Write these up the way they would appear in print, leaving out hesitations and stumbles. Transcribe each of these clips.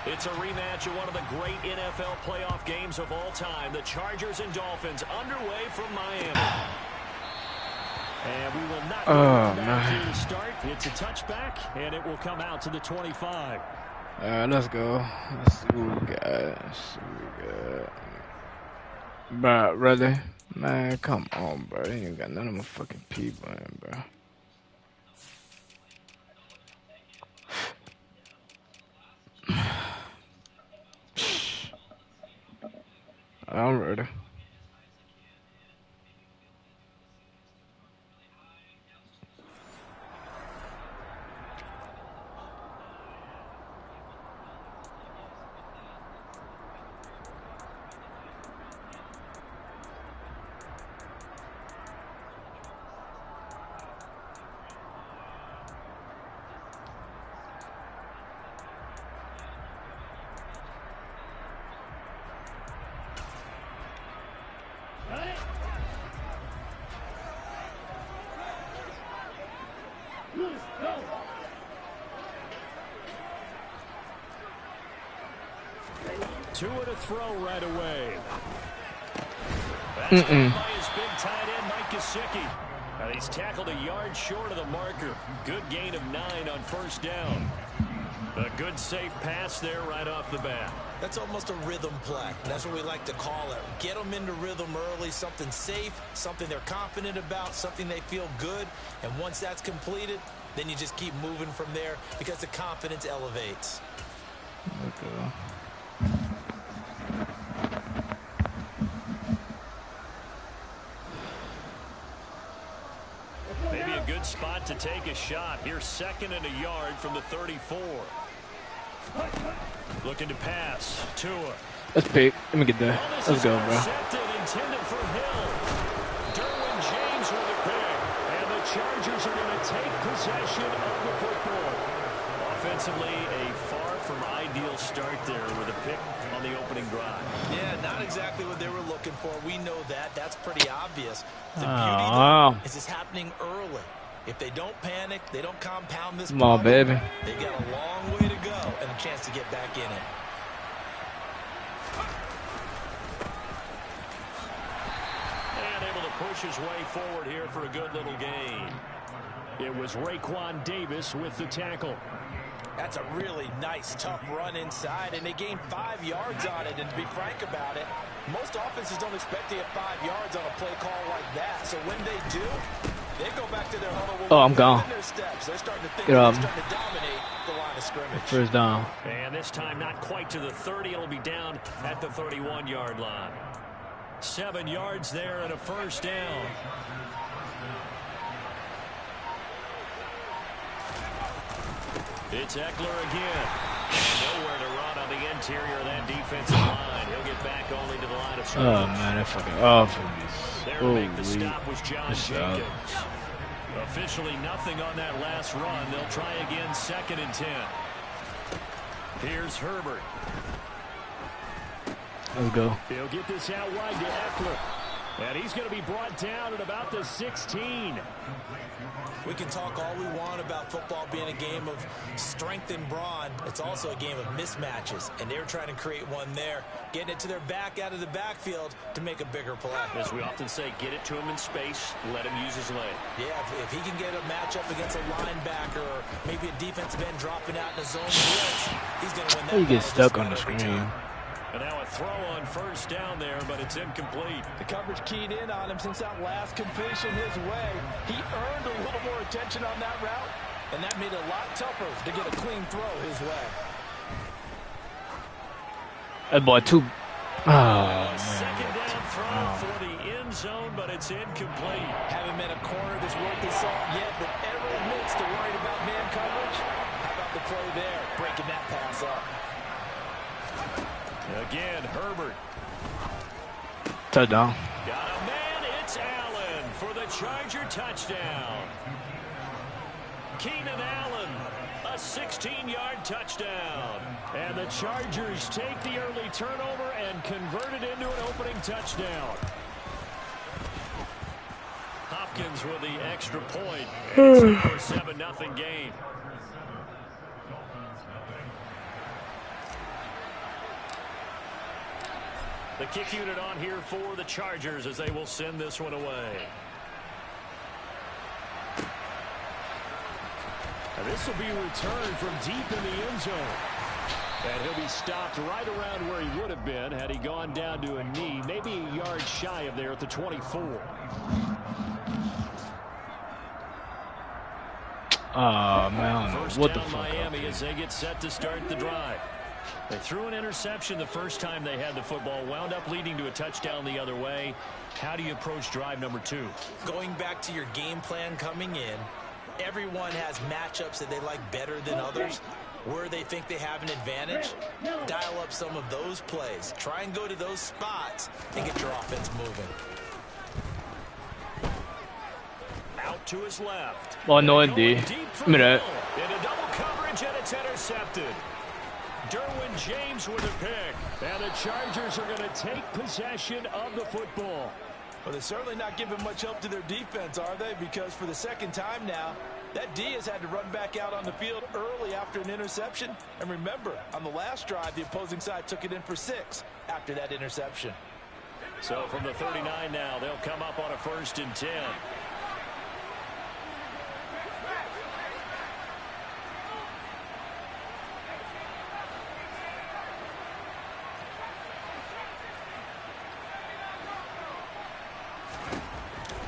It's a rematch of one of the great NFL playoff games of all time. The Chargers and Dolphins underway from Miami. And we will not go back here to start. It's a touchback, and it will come out to the 25. Let's go. Let's see what we got. Let's see what we got. Bro, really? Man, come on, bro. You ain't got none of my fucking people in, bro. I'm ready. Two and a throw right away. That's by his big tight end, Mike Gesicki. And he's tackled a yard short of the marker. Good gain of 9 on first down. A good safe pass there right off the bat. That's almost a rhythm play. That's what we like to call it. Get them into rhythm early, something safe, something they're confident about, something they feel good. And once that's completed, then you just keep moving from there because the confidence elevates. Okay. Maybe a good spot to take a shot. Here's 2nd and a yard from the 34. Looking to pass. Tua. Let's pick. Let me get there. Let's go, bro. Intended for Hill. Derwin James with a pick. And the Chargers are going to take possession of the football. Offensively, a far from ideal start there with a pick on the opening drive. Yeah, not exactly what they were looking for. We know that. That's pretty obvious. The beauty though, is it's happening early. If they don't panic, they don't compound this problem. Come on, baby. They've got a long way to go and a chance to get back in it. And able to push his way forward here for a good little gain. It was Raekwon Davis with the tackle. That's a really nice, tough run inside, and they gained 5 yards on it. And to be frank about it, most offenses don't expect to get 5 yards on a play call like that. So when they do, they go back to their huddle. Oh, I'm gone. They're starting to think they're starting to dominate the line of scrimmage. First down. And this time not quite to the 30. It'll be down at the 31-yard line. 7 yards there and a first down. It's Eckler again. And nowhere to run on the interior of that defensive line. He'll get back only to the line of scrimmage. Oh, man, that fucking awful. There to make the stop was John Jacobs. Officially nothing on that last run. They'll try again 2nd and 10. Here's Herbert. Let's go. He'll get this out wide to Eckler. And he's going to be brought down at about the 16. We can talk all we want about football being a game of strength and brawn. It's also a game of mismatches, and they're trying to create one there, getting it to their back out of the backfield to make a bigger play. As we often say, get it to him in space, let him use his leg. Yeah, if he can get a matchup against a linebacker or maybe a defensive end dropping out in a zone blitz, he's going to win that. You get stuck on the screen. And now a throw on first down there, but it's incomplete. The coverage keyed in on him since that last completion his way. He earned a little more attention on that route, and that made it a lot tougher to get a clean throw his way. That boy too. Oh, man. Second down throw for the end zone, but it's incomplete. Haven't met a corner that's worth his salt yet, but ever admits to worrying about man coverage. How about the play there, breaking that pass up? Again, Herbert. Touchdown. Got a man, it's Allen for the Charger touchdown. Keenan Allen, a 16-yard touchdown. And the Chargers take the early turnover and convert it into an opening touchdown. Hopkins with the extra point. And it's a 7-0 game. The kick unit on here for the Chargers as they will send this one away. And this will be returned from deep in the end zone. And he'll be stopped right around where he would have been had he gone down to a knee, maybe a yard shy of there at the 24. Oh, man, First what the down fuck? Miami as they get set to start the drive. They threw an interception the first time they had the football, wound up leading to a touchdown the other way. How do you approach drive number 2? Going back to your game plan coming in, everyone has matchups that they like better than others. Where they think they have an advantage, dial up some of those plays. Try and go to those spots and get your offense moving. Out to his left. Well, no, D. Into double coverage, and it's intercepted. Derwin James with a pick. And the Chargers are going to take possession of the football. Well, they're certainly not giving much help to their defense, are they? Because for the second time now, that D has had to run back out on the field early after an interception. And remember, on the last drive, the opposing side took it in for 6 after that interception. So from the 39 now, they'll come up on a 1st and 10.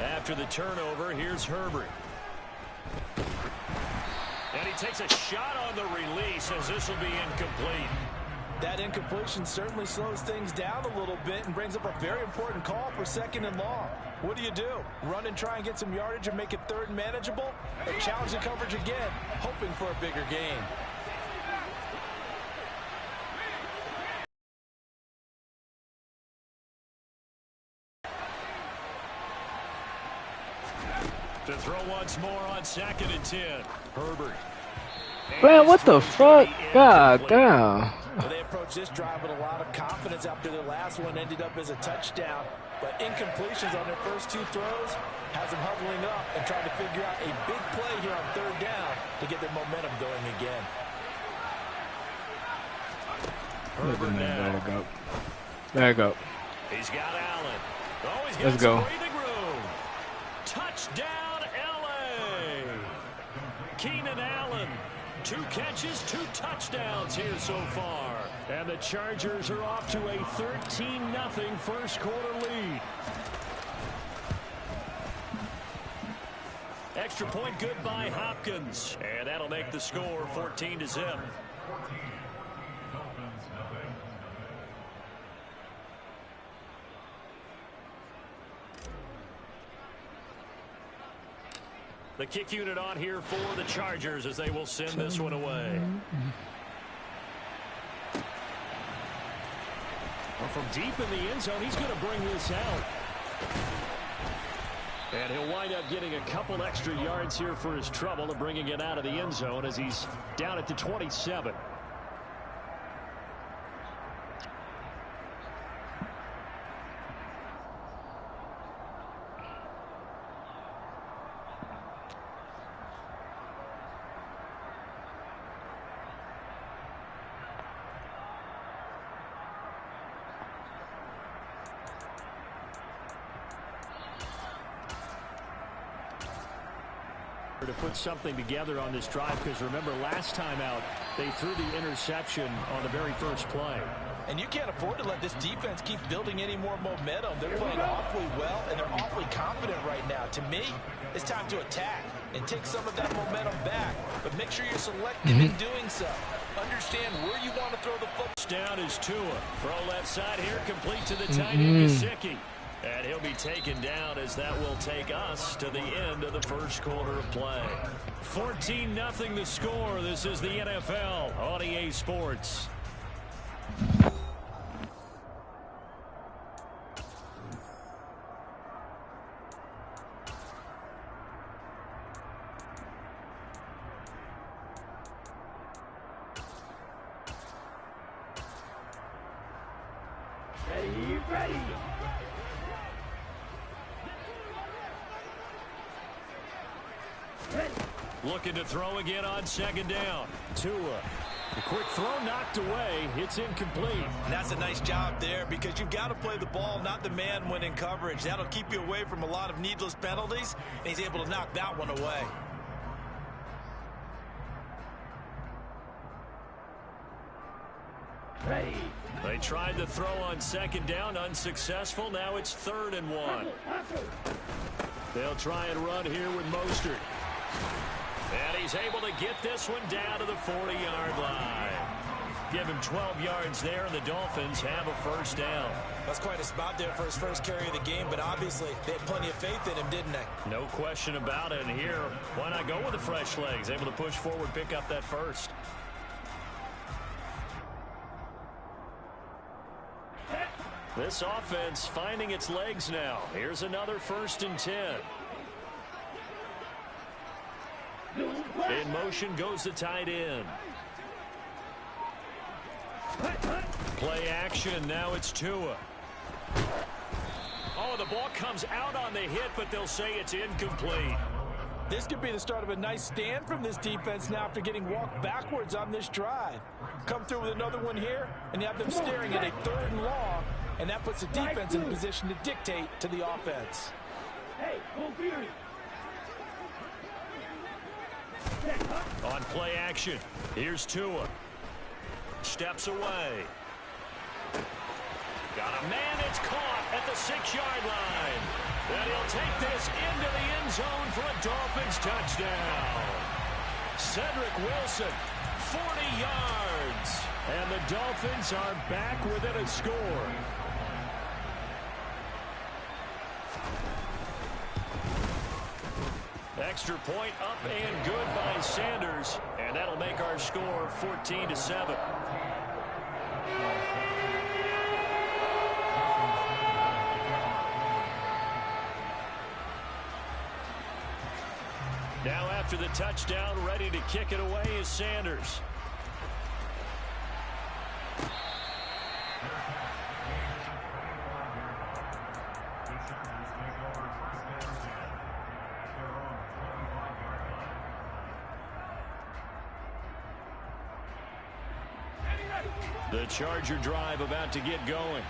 After the turnover, here's Herbert. And he takes a shot on the release as this will be incomplete. That incompletion certainly slows things down a little bit and brings up a very important call for 2nd and long. What do you do? Run and try and get some yardage and make it 3rd and manageable? Or challenge the coverage again, hoping for a bigger gain? To throw once more on 2nd and 10. Herbert. Man, what the fuck? God damn. Well, they approached this drive with a lot of confidence after their last one ended up as a touchdown. But incompletions on their first 2 throws has them huddling up and trying to figure out a big play here on 3rd down to get their momentum going again. Herbert now. There you go. There you go. He's got Allen. Oh, he's got Let's go. some breathing room. Touchdown, L.A. Keenan Allen. 2 catches, 2 touchdowns here so far. And the Chargers are off to a 13-0 first quarter lead. Extra point good by Hopkins. And that'll make the score 14-0. The kick unit on here for the Chargers as they will send this one away. Well, from deep in the end zone, he's going to bring this out. And he'll wind up getting a couple extra yards here for his trouble and bringing it out of the end zone as he's down at the 27. To put something together on this drive, because remember last time out they threw the interception on the very first play. And you can't afford to let this defense keep building any more momentum. They're playing awfully well and they're awfully confident right now. To me, it's time to attack and take some of that momentum back, but make sure you're selective in doing so. Understand where you want to throw the football. Down is Tua. Throw left side here, complete to the tight end, Gesicki. And he'll be taken down as that will take us to the end of the first quarter of play. 14-0 the score. This is the NFL on EA Sports. Ready. Looking to throw again on 2nd down. Tua The quick throw knocked away. It's incomplete. And that's a nice job there because you've got to play the ball, not the man when in coverage. That'll keep you away from a lot of needless penalties, and he's able to knock that one away. Ready. They tried the throw on second down, unsuccessful. Now it's 3rd and 1. They'll try and run here with Mostert. And he's able to get this one down to the 40-yard line. Give him 12 yards there, and the Dolphins have a first down. That's quite a spot there for his first carry of the game, but obviously they had plenty of faith in him, didn't they? No question about it. And here, why not go with the fresh legs? Able to push forward, pick up that first. This offense finding its legs now. Here's another 1st and 10. In motion goes the tight end. Play action. Now it's Tua. Oh, the ball comes out on the hit, but they'll say it's incomplete. This could be the start of a nice stand from this defense now after getting walked backwards on this drive. Come through with another one here, and you have them staring at a 3rd and long, and that puts the defense in a position to dictate to the offense. On play action, here's Tua. Steps away. Got a man that's caught at the 6-yard line. And he'll take this into the end zone for a Dolphins touchdown. Cedric Wilson, 40 yards. And the Dolphins are back within a score. Extra point up and good by Sanders. And that'll make our score 14-7. Now after the touchdown, ready to kick it away is Sanders. The Charger drive about to get going.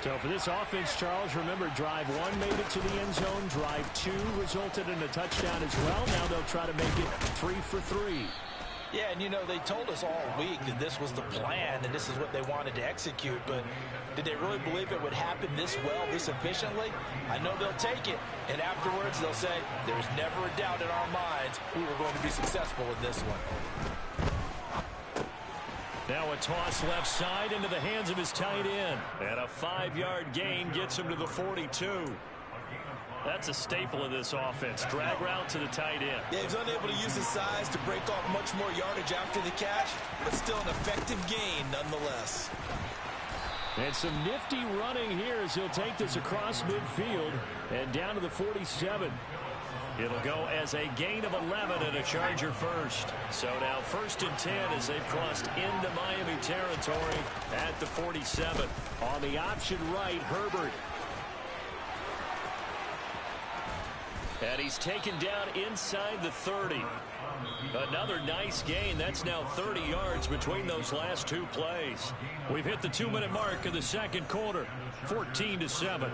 So for this offense, Charles, remember drive 1 made it to the end zone. Drive 2 resulted in a touchdown as well. Now they'll try to make it 3 for 3. Yeah, and you know, they told us all week that this was the plan and this is what they wanted to execute, but did they really believe it would happen this well, this efficiently? I know they'll take it, and afterwards they'll say, there's never a doubt in our minds we were going to be successful in this one. Now a toss left side into the hands of his tight end. And a 5-yard gain gets him to the 42. That's a staple of this offense. Drag route to the tight end. Yeah, he's unable to use his size to break off much more yardage after the catch, but still an effective gain nonetheless. And some nifty running here as he'll take this across midfield and down to the 47. It'll go as a gain of 11 and a Charger first. So now 1st and 10 as they've crossed into Miami territory at the 47. On the option right, Herbert. And he's taken down inside the 30. Another nice gain. That's now 30 yards between those last 2 plays. We've hit the 2-minute mark of the second quarter. 14-7.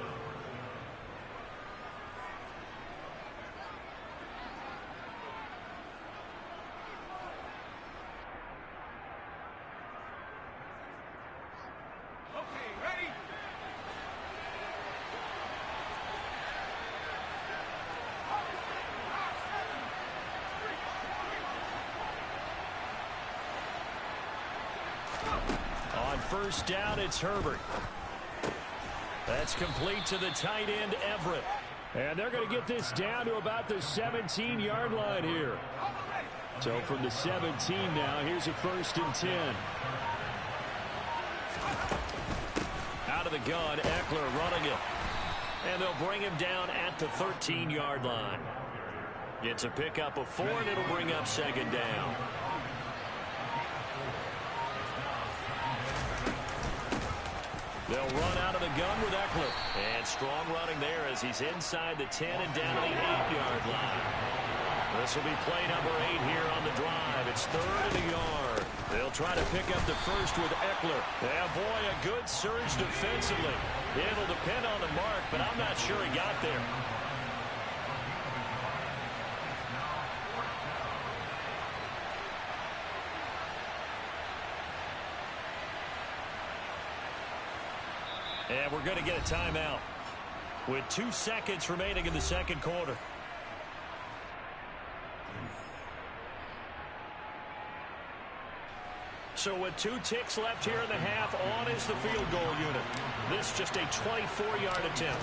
On first down, it's Herbert. That's complete to the tight end, Everett. And they're going to get this down to about the 17-yard line here. So from the 17 now, here's a 1st and 10. Out of the gun, Eckler running it. And they'll bring him down at the 13-yard line. It's a pickup of 4, and it'll bring up 2nd down. They'll run out of the gun with Eckler. And strong running there as he's inside the 10 and down to the 8-yard line. This will be play number 8 here on the drive. It's 3rd and a yard. They'll try to pick up the first with Eckler. Yeah, boy, a good surge defensively. It'll depend on the mark, but I'm not sure he got there. And we're going to get a timeout with 2 seconds remaining in the second quarter. So with 2 ticks left here in the half, on is the field goal unit. This just a 24-yard attempt.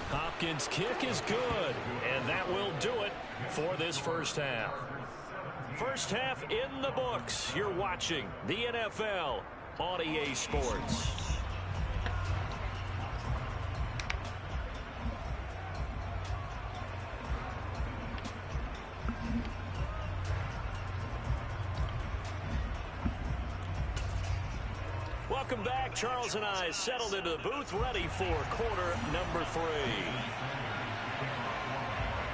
Hopkins' kick is good, and that will do it for this first half. First half in the books. You're watching the NFL on EA Sports. Welcome back. Charles and I settled into the booth, ready for quarter number 3.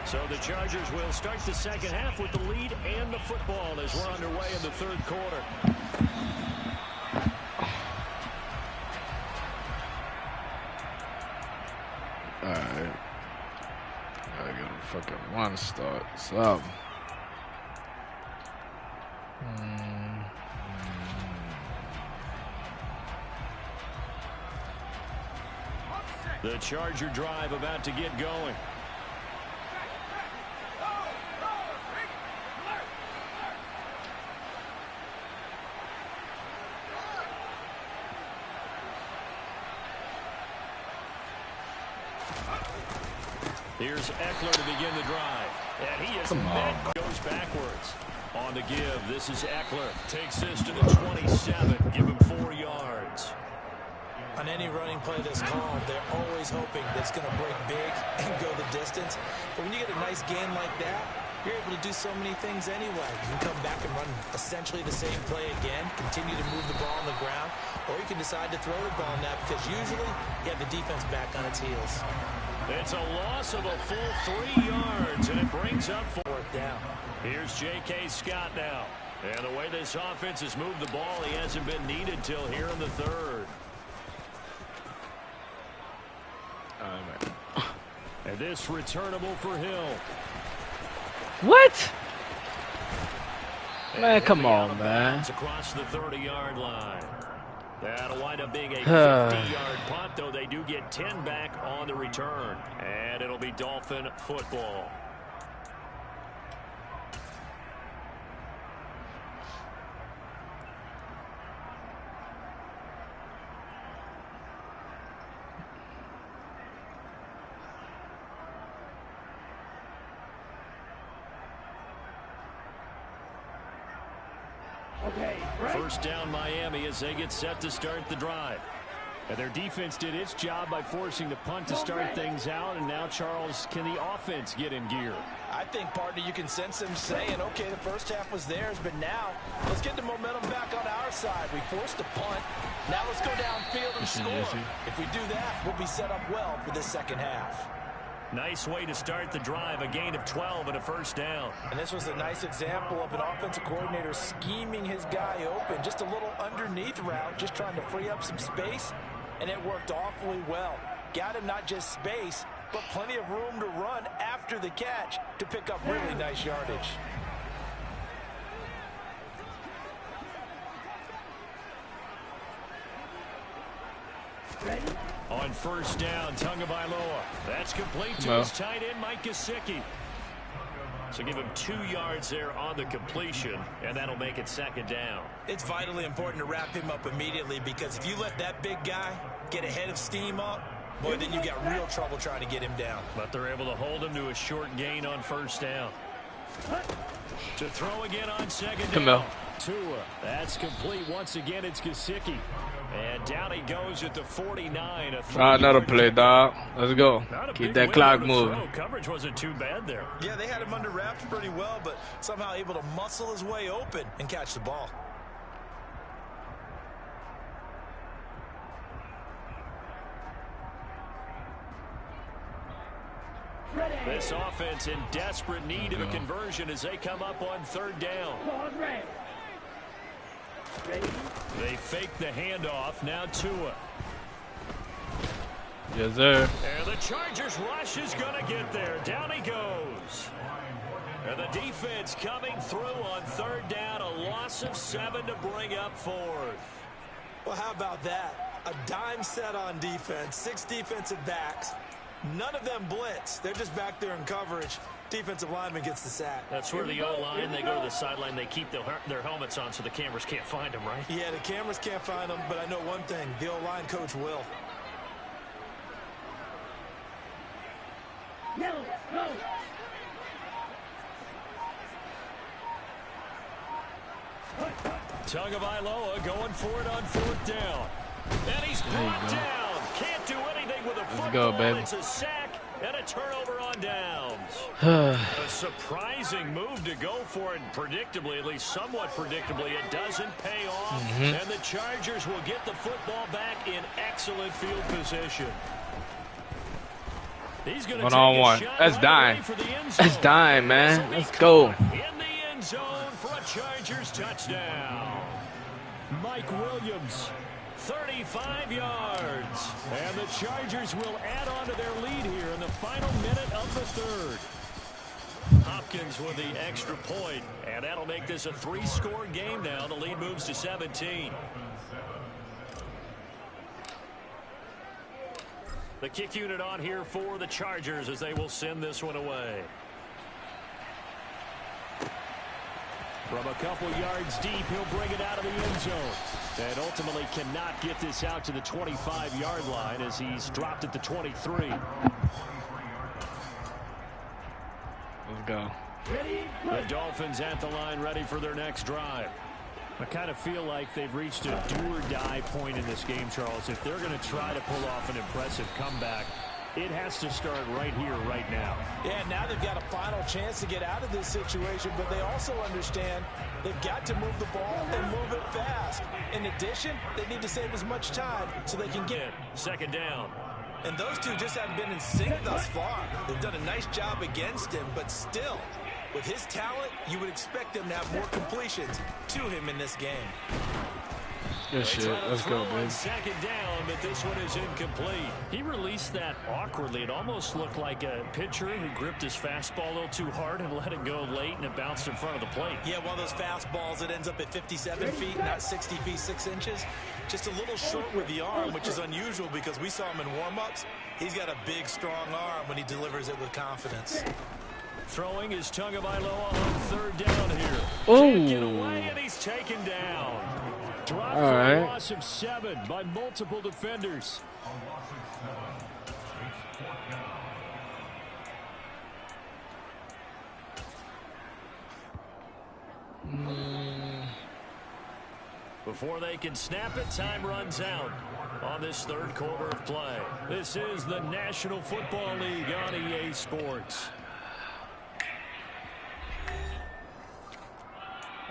So the Chargers will start the second half with the lead and the football as we're underway in the third quarter. Alright. Gotta get a fucking 1 start. So. The Charger drive about to get going. Here's Eckler to begin the drive. And he is met, goes backwards. On the give, this is Eckler. Takes this to the 27. Give him 4 yards. On any running play that's called, they're always hoping that it's going to break big and go the distance. But when you get a nice gain like that, you're able to do so many things anyway. You can come back and run essentially the same play again, continue to move the ball on the ground, or you can decide to throw the ball now because usually you have the defense back on its heels. It's a loss of a full 3 yards, and it brings up 4th down. Here's J.K. Scott now. And the way this offense has moved the ball, he hasn't been needed till here in the third. And this returnable for Hill. What? Man, come on, man. Across the 30-yard line. That'll wind up being a 50-yard punt, though they do get 10 back on the return. And it'll be Dolphin football. First down Miami as they get set to start the drive. And their defense did its job by forcing the punt to start things out. And now, Charles, can the offense get in gear? I think, partner, you can sense them saying, okay, the first half was theirs, but now let's get the momentum back on our side. We forced a punt. Now let's go downfield and score. If we do that, we'll be set up well for this second half. Nice way to start the drive, a gain of 12 and a first down. And this was a nice example of an offensive coordinator scheming his guy open. Just a little underneath route, just trying to free up some space, and it worked awfully well. Got him not just space, but plenty of room to run after the catch to pick up really nice yardage. On first down, Tagovailoa. That's complete to his tight end, Mike Gesicki. So give him 2 yards there on the completion, and that'll make it second down. It's vitally important to wrap him up immediately because if you let that big guy get ahead of steam up, boy, then you got real trouble trying to get him down. But they're able to hold him to a short gain on first down. To throw again on second down. Tua. That's complete. Once again, it's Gesicki. And down he goes at the 49. Another play, dog. Let's go. Keep that clock moving. Coverage wasn't too bad there. Yeah, they had him under wraps pretty well, but somehow able to muscle his way open and catch the ball. This offense in desperate need of a conversion as they come up on 3rd down. They fake the handoff. Now Tua. Yes, sir. And the Chargers rush is going to get there. Down he goes. And the defense coming through on 3rd down. A loss of 7 to bring up 4th. Well, how about that? A dime set on defense. 6 defensive backs. None of them blitz. They're just back there in coverage. Defensive lineman gets the sack. That's where the O-line, they go to the sideline, they keep their helmets on so the cameras can't find them, right? Yeah, the cameras can't find them, but I know one thing. The O-line coach will. Tagovailoa going for it on 4th down. And he's brought down. Can't do anything with a football. Let's go, baby. It's a sack and a turnover on downs. A surprising move to go for it. Predictably, at least somewhat predictably, it doesn't pay off. And the Chargers will get the football back in excellent field position. He's going to take a shot. That's right dime. away for the end zone. That's dime, man. Let's go. In the end zone for a Chargers touchdown. Mike Williams, 35 yards. And the Chargers will add on to their lead here in the final minute of the 3rd. Hopkins with the extra point, and that'll make this a 3-score game now. The lead moves to 17. The kick unit on here for the Chargers as they will send this one away. From a couple yards deep, he'll bring it out of the end zone. And ultimately cannot get this out to the 25-yard line as he's dropped at the 23. Let's go. The Dolphins at the line ready for their next drive. I kind of feel like they've reached a do-or-die point in this game, Charles. If they're going to try to pull off an impressive comeback, it has to start right here, right now. Yeah, now they've got a final chance to get out of this situation, but they also understand they've got to move the ball and move it fast. In addition, they need to save as much time so they can get 2nd down. And those two just haven't been in sync thus far. They've done a nice job against him, but still, with his talent, you would expect them to have more completions to him in this game. Good shit. Let's go, baby. 2nd down, but this one is incomplete. He released that awkwardly. It almost looked like a pitcher who gripped his fastball a little too hard and let it go late, and it bounced in front of the plate. Yeah, one of those fastballs that ends up at 57 feet, not 60 feet, 6 inches. Just a little short with the arm, which is unusual because we saw him in warm-ups. He's got a big, strong arm when he delivers it with confidence. Throwing is Tagovailoa on 3rd down here. Oh. Can't get away, and he's taken down. Dropped All for right. a loss of 7 by multiple defenders. Before they can snap it, time runs out on this 3rd quarter of play. This is the National Football League on EA Sports.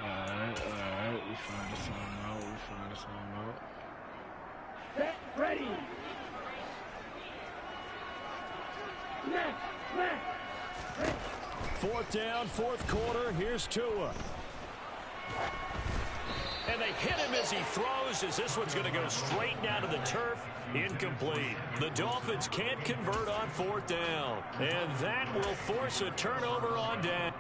Alright. We find something out. Set, ready. Left. 4th down, 4th quarter. Here's Tua. And they hit him as he throws, as this one's going to go straight down to the turf. Incomplete. The Dolphins can't convert on 4th down. And that will force a turnover on down.